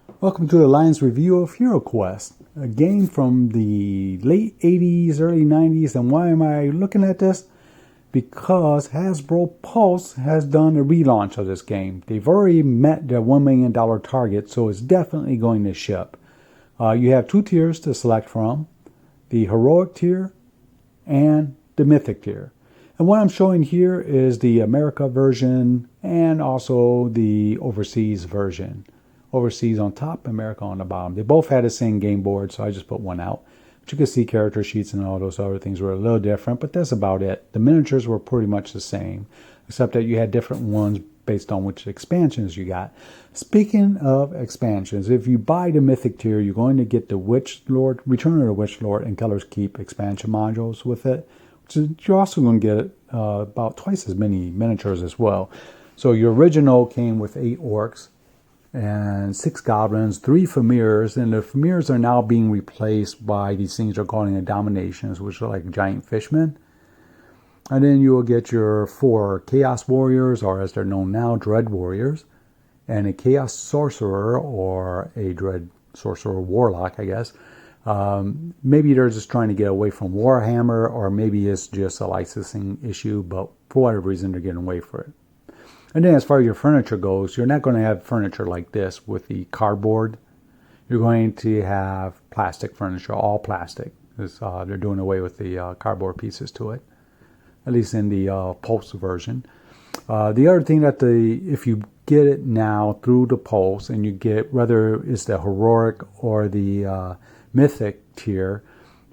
Welcome to the Lions review of HeroQuest, a game from the late 80s, early 90s. And why am I looking at this? Because Hasbro Pulse has done a relaunch of this game. They've already met their $1 million target, so it's definitely going to ship. You have two tiers to select from, the Heroic tier and the Mythic tier. And what I'm showing here is the America version and also the overseas version. Overseas on top, America on the bottom. They both had the same game board, so I just put one out. But you can see character sheets and all those other things were a little different, but that's about it. The miniatures were pretty much the same, except that you had different ones based on which expansions you got. Speaking of expansions, if you buy the Mythic tier, you're going to get the Witch Lord, Return of the Witch Lord, and Colors Keep expansion modules with it. You're also going to get about twice as many miniatures as well. So your original came with 8 orcs and 6 goblins, 3 Famirs, and the Famirs are now being replaced by these things they're calling Dominations, which are like giant fishmen. And then you will get your 4 Chaos Warriors, or as they're known now, Dread Warriors, and a Chaos Sorcerer, or a Dread Sorcerer Warlock, I guess. Maybe they're just trying to get away from Warhammer, or maybe it's just a licensing issue, but for whatever reason, they're getting away from it. And then as far as your furniture goes, you're not going to have furniture like this with the cardboard. You're going to have plastic furniture, all plastic. They're doing away with the cardboard pieces to it, at least in the Pulse version. The other thing that if you get it now through the Pulse, and you get, whether it's the Heroic or the Mythic tier,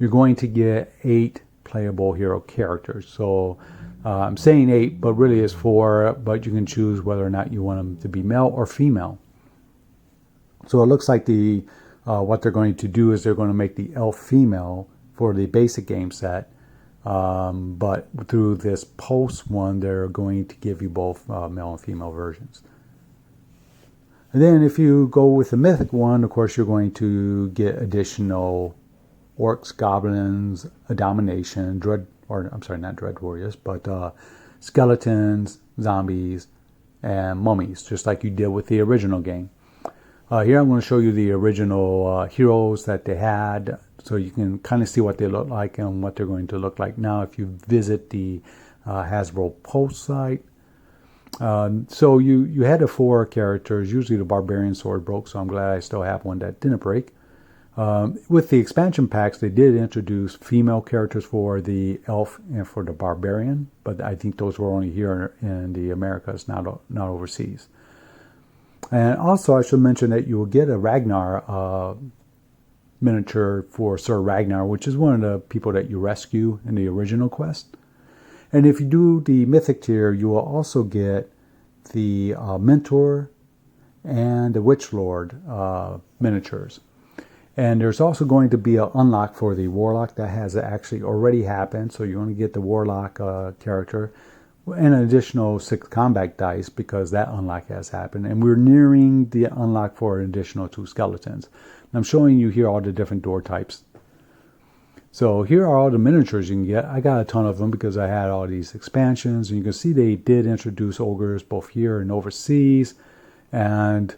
you're going to get 8 playable hero characters. So I'm saying 8, but really it's 4, but you can choose whether or not you want them to be male or female. So it looks like what they're going to do is they're going to make the elf female for the basic game set, but through this Pulse one, they're going to give you both male and female versions. And then if you go with the Mythic one, of course, you're going to get additional orcs, goblins, a domination, not dread warriors, but skeletons, zombies, and mummies, just like you did with the original game. Here I'm going to show you the original heroes that they had, so you can kind of see what they look like and what they're going to look like now if you visit the Hasbro Pulse site. So you had the 4 characters. Usually the Barbarian sword broke, so I'm glad I still have one that didn't break. With the expansion packs, they did introduce female characters for the elf and for the barbarian, but I think those were only here in the Americas, not overseas. And also, I should mention that you will get a Ragnar miniature for Sir Ragnar, which is one of the people that you rescue in the original quest. And if you do the Mythic tier, you will also get the Mentor and the Witch Lord miniatures. And there's also going to be an unlock for the Warlock that has actually already happened. So you're going to get the Warlock character and an additional 6 combat dice because that unlock has happened. And we're nearing the unlock for an additional 2 skeletons. And I'm showing you here all the different door types. So here are all the miniatures you can get. I got a ton of them because I had all these expansions. And you can see they did introduce ogres both here and overseas. And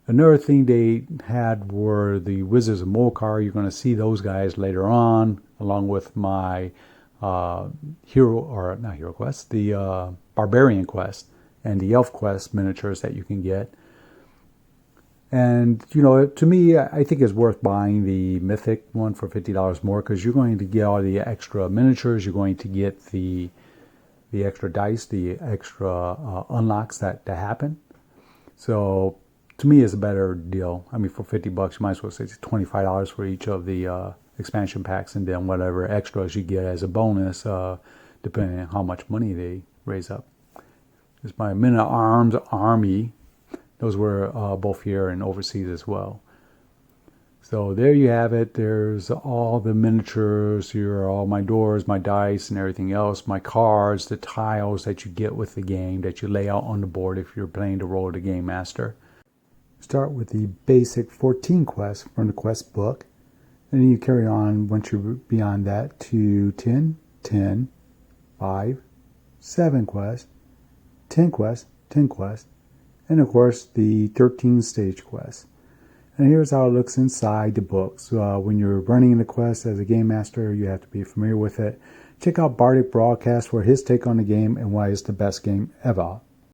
another thing they had were the Wizards of Molkar. You're going to see those guys later on, along with my the Barbarian Quest and the Elf Quest miniatures that you can get. And, to me, I think it's worth buying the Mythic one for $50 more because you're going to get all the extra miniatures. You're going to get the extra dice, the extra unlocks that happen. So to me, it's a better deal. I mean, for $50, you might as well say $25 for each of the expansion packs, and then whatever extras you get as a bonus, depending on how much money they raise up. It's my Men at Arms army. Those were both here and overseas as well. So there you have it. There's all the miniatures. Here are all my doors, my dice, and everything else. My cards, the tiles that you get with the game that you lay out on the board if you're playing the role of the Game Master. Start with the basic 14 quests from the quest book. And then you carry on once you're beyond that to 10, 10, 5, 7 quests, 10 quests, 10 quests, and of course the 13 stage quests. And here's how it looks inside the books. When you're running the quest as a game master, you have to be familiar with it. Check out Bardic Broadcast for his take on the game and why it's the best game ever.